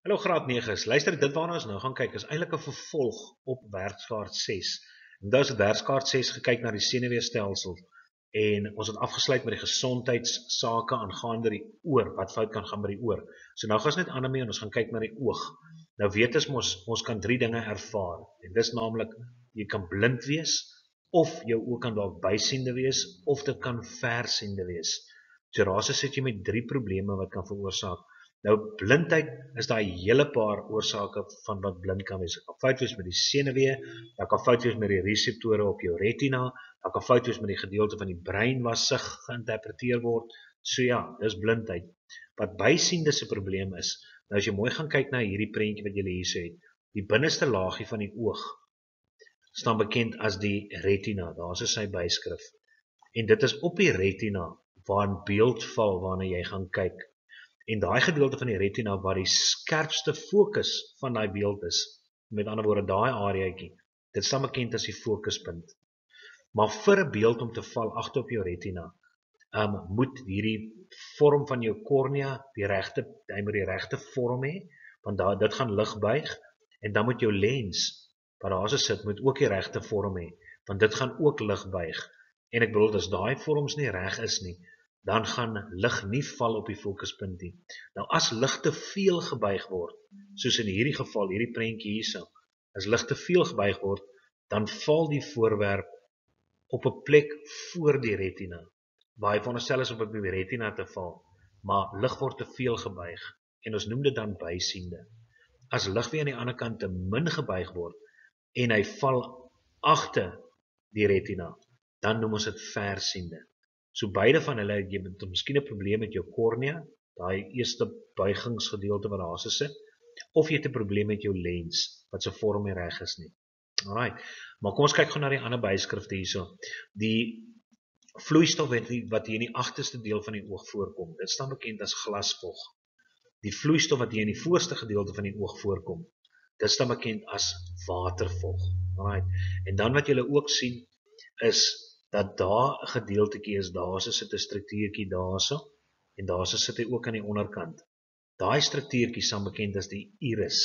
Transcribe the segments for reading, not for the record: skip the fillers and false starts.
Hallo graad 9's, luister dit waarna ons nou gaan kyk is eintlik 'n vervolg op werkskaart 6. En nou is werkskaart 6 gekyk na die senuweestelsel en ons het afgesluit met die gesondheidssake aangaande die oor, wat fout kan gaan by die oor. So nou gaan ons net aan daarmee en ons gaan kyk na die oog. Nou weet ons kan drie dinge ervaar en dis naamlik jy kan blind wees of jou oog kan dalk bysiende wees of dit kan versiende wees. So daar's sit jy met drie probleme wat kan veroorsaak. Nou blindheid is daai hele paar oorsake van wat blind kan wees. Dit kan fout wees met die senuwee, dit kan fout wees met die reseptore op jou retina, dit kan fout wees met die gedeelte van die brein waar sig geïnterpreteer word. So ja, dis blindheid. Wat bysiende se probleem is, nou as jy mooi gaan kyk na hierdie prentjie wat julle hier het, die binneste laagie van die oog staan bekend as die retina. Daar's sy byskrif. En dit is op die retina waar 'n beeld val waarna jy gaan kyk. En daai gedeelte van die retina waar die skerpste fokus van daai beeld is, met ander woorde daai areaatjie, dit staan bekend as die fokuspunt. Maar vir 'n beeld om te val agter op jou retina, moet hierdie vorm van jou kornea hy moet die regte vorm hê, want dit gaan lig buig, en dan moet jou lens wat daar sit moet ook die regte vorm hê, want dit gaan ook lig buig. En ek bedoel as daai vorms nie reg is nie, dan gaan lig nie val op die fokuspunt nie. Nou as lig te veel gebuig word, soos in hierdie geval, hierdie prentjie hierso, as lig te veel gebuig word, dan val die voorwerp op 'n plek voor die retina, waar hy veronderstel is op die retina te val, maar lig word te veel gebuig, en ons noem dit dan bysiende. As lig weer aan die ander kant te min gebuig word, en hy val agter die retina, dan noem ons dit versiende. So beide van hulle, jy het miskien 'n probleem met jou kornea, daai eerste buigingsgedeelte wat daar sit, of jy het 'n probleem met jou lens, wat se vorm nie reg is nie. Alright, maar kom ons kyk gou na die ander byskrifte hierso. Die vloeistof wat hier in die agterste deel van die oog voorkom, dit staan bekend as glasvog. Die vloeistof wat hier in die voorste gedeelte van die oog voorkom, dit staan bekend as watervog. Alright, en dan wat julle ook sien, is dat daar 'n gedeeltetjie is, daarso sit 'n struktuurtjie daarso, en daarso sit hy ook aan die onderkant. Daai struktuurtjie staan bekend as die iris.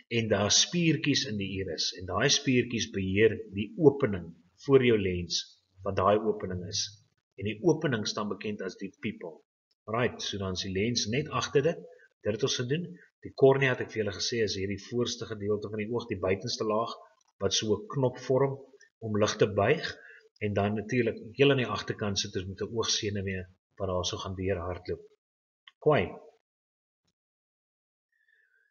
En daar is spiertjies in die iris, en daai spiertjies beheer die opening voor jou lens, wat daai opening is. En die opening staan bekend as die pupil. Right, so dan is die lens net agter dit het ons gedoen. Die kornea het ek vir julle gesê, is hierdie voorste gedeelte van die oog, die buitenste laag, wat so 'n knop vorm, om lig te buig, en dan natuurlik heel aan die agterkant sit ons met 'n oogsenuwee wat daar so gaan deur hardloop. Kwai.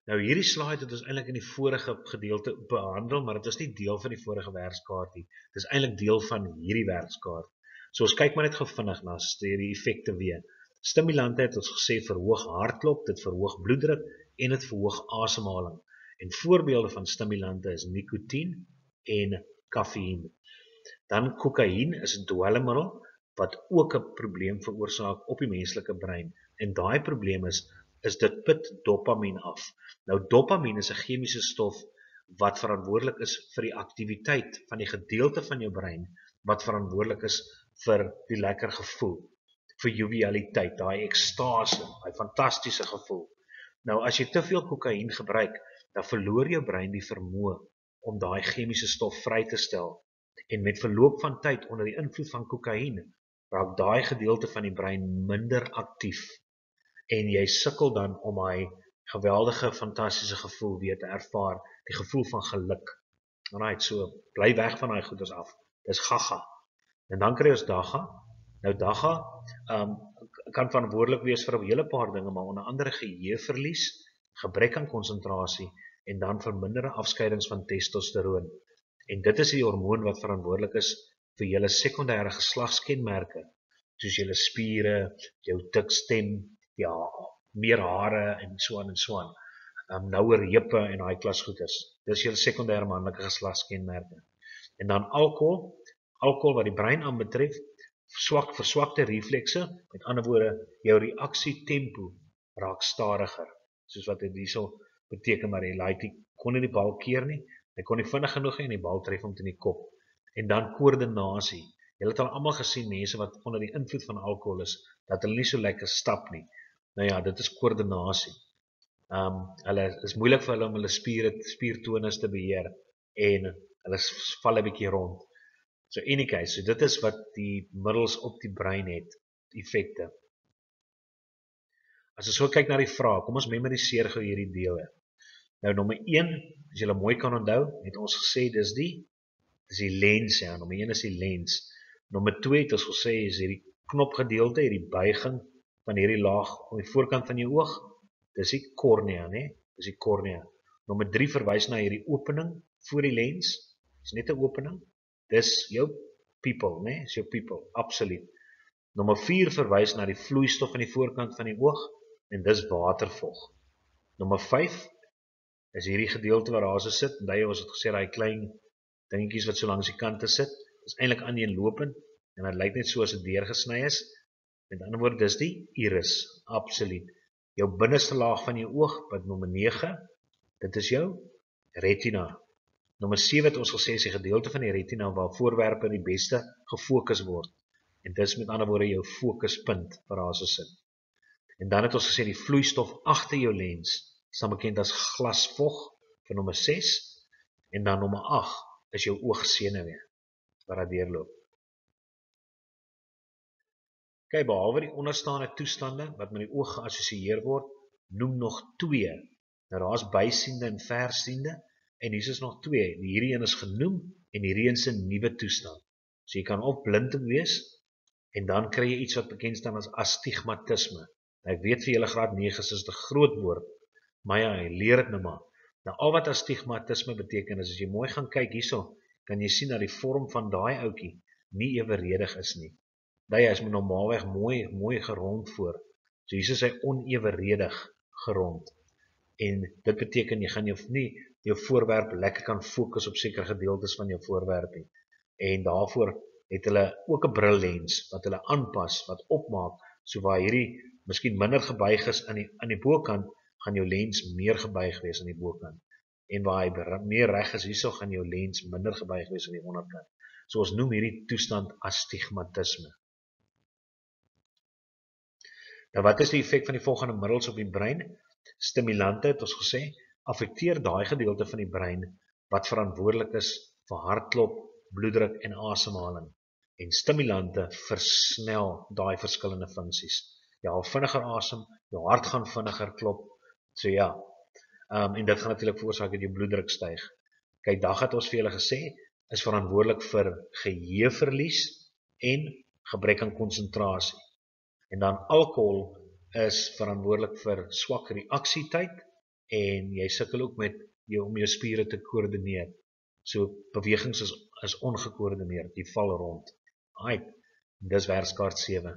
Nou hierdie slide het ons eintlik in die vorige gedeelte behandel, maar dit is nie deel van die vorige werkskaart nie. Dit is eintlik deel van hierdie werkskaart. So ons kyk maar net gou vinnig na die effekte weer. Stimulante het ons gesê verhoog hartklop, dit verhoog bloeddruk en dit verhoog asemhaling. En voorbeelde van stimulante is nikotien en kafeïen. Dan kokain is 'n dwelmmiddel wat ook 'n probleem veroorsaak op die menslike brein. En daai probleem is dit put dopamien af. Nou dopamien is 'n chemiese stof wat verantwoordelik is vir die aktiwiteit van die gedeelte van jou brein wat verantwoordelik is vir die lekker gevoel, vir jovialiteit, daai ekstase, daai fantastiese gevoel. Nou as jy te veel kokain gebruik, dan verloor jou brein die vermoë om daai chemiese stof vry te stel. En met verloop van tyd onder die invloed van kokain, raak daai gedeelte van die brein minder aktief. En jy sukkel dan om daai geweldige, fantastiese gevoel weer te ervaar, die gevoel van geluk. Alright, so bly weg van daai goeders af. Dis gaga. En dan kry ons daga. Nou daga kan verantwoordelik wees vir 'n hele paar dinge, maar onder andere geheueverlies, gebrek aan konsentrasie en dan verminderde afskeidings van testosteroon. En dit is die hormoon wat verantwoordelik is vir julle sekondêre geslagskenmerke, soos julle spiere, jou dik stem, ja, meer hare en so aan en so aan. Nouer heupe en daai klas goeders. Dis julle sekondêre manlike geslagskenmerke. En dan alkohol wat die brein aanbetref, verswakte reflekse, met ander woorde, jou reaksietempo raak stadiger. Soos wat dit hierso beteken, maar hy kon nie die bal keer nie. Hy kon nie vinnig genoeg en die bal tref hom in die kop. En dan koördinasie. Julle het al almal gesien mense wat onder die invloed van alkohol is, dat hulle nie so lekker stap nie. Nou ja, dit is koördinasie. Hulle is moeilik vir hulle om hulle spiertonus te beheer en hulle val 'n bietjie rond. So in any case, so dit is wat die middels op die brein het, effekte. As ons so kyk na die vraag, kom ons memoriseer gou hierdie dele. Nou nommer 1, as jy mooi kan onthou, het ons gesê dis die lens, ja, nommer 1 is die lens. Nommer 2 het ons gesê is hierdie knopgedeelte, hierdie buiging van hierdie laag op die voorkant van jou oog, dis die kornea, né? Dis die kornea. Nommer 3 verwys na hierdie opening voor die lens, dis net 'n opening. Dis jou pupil, né? Dis jou pupil, absoluut. Nommer 4 verwys na die vloeistof aan die voorkant van die oog en dis watervog. Nommer 5 is hierdie gedeelte waar daar so sit, en ons het gesê daai klein dingetjies wat so langs die kante sit, is eintlik aaneenlopend en dit lyk net so as dit deurgesny is. Met ander woorde, dis die iris, absoluut. Jou binneste laag van jou oog, wat nommer 9, dit is jou retina. Nommer 7 het ons gesê is die gedeelte van die retina waar voorwerpe die beste gefokus word. En dis met ander woorde jou fokuspunt waar daar so sit. En dan het ons gesê die vloeistof agter jou lens, staan bekend as glasvog vir nommer 6. En dan nommer 8 is jou oogsenuwee wat daar deurloop. Kyk, behalwe die onderstaande toestande wat met die oog geassosieer word, noem nog 2. Nou daar is bysiende en versiende, en hier is nog 2. Hierdie een is genoem en hierdie een is 'n nuwe toestand. So jy kan of blind wees en dan kry jy iets wat bekend staan as astigmatisme. Nou, ek weet vir julle graad 9 is 'n groot woord, maar ja, jy leer dit nou maar. Nou al wat astigmatisme beteken is as jy mooi gaan kyk hierso, kan jy sien dat die vorm van daai ouetjie nie eweredig is nie. Hy is normaalweg mooi gerond voor. So hier is hy oneweredig gerond. En dit beteken jy gaan jou voorwerp lekker kan fokus op sekere gedeeltes van jou voorwerp nie. En daarvoor het hulle ook 'n brillens wat hulle aanpas, wat opmaak, so waar hierdie miskien minder gebuig is aan die bokant, gaan jou lens meer gebuig wees aan die bokant. En waar hy meer reg is hierso, gaan jou lens minder gebuig wees aan die onderkant. So ons noem hierdie toestand astigmatisme. Nou wat is die effek van die volgende middels op die brein? Stimulante het ons gesê, affekteer daai gedeelte van die brein wat verantwoordelik is vir hartklop, bloeddruk en asemhaling. En stimulante versnel daai verskillende funksies. Jy haal vinniger asem, jou hart gaan vinniger klop. So ja, en dit gaan natuurlik veroorsaak dat jou bloeddruk styg. Kyk, dag het ons vir julle gesê, is verantwoordelik vir geheueverlies en gebrek aan konsentrasie. En dan alkohol is verantwoordelik vir swak reaksietyd en jy sukkel ook met om jou spiere te koördineer. So bewegings is ongekoördineerd, jy val rond. Dis werkskaart 7.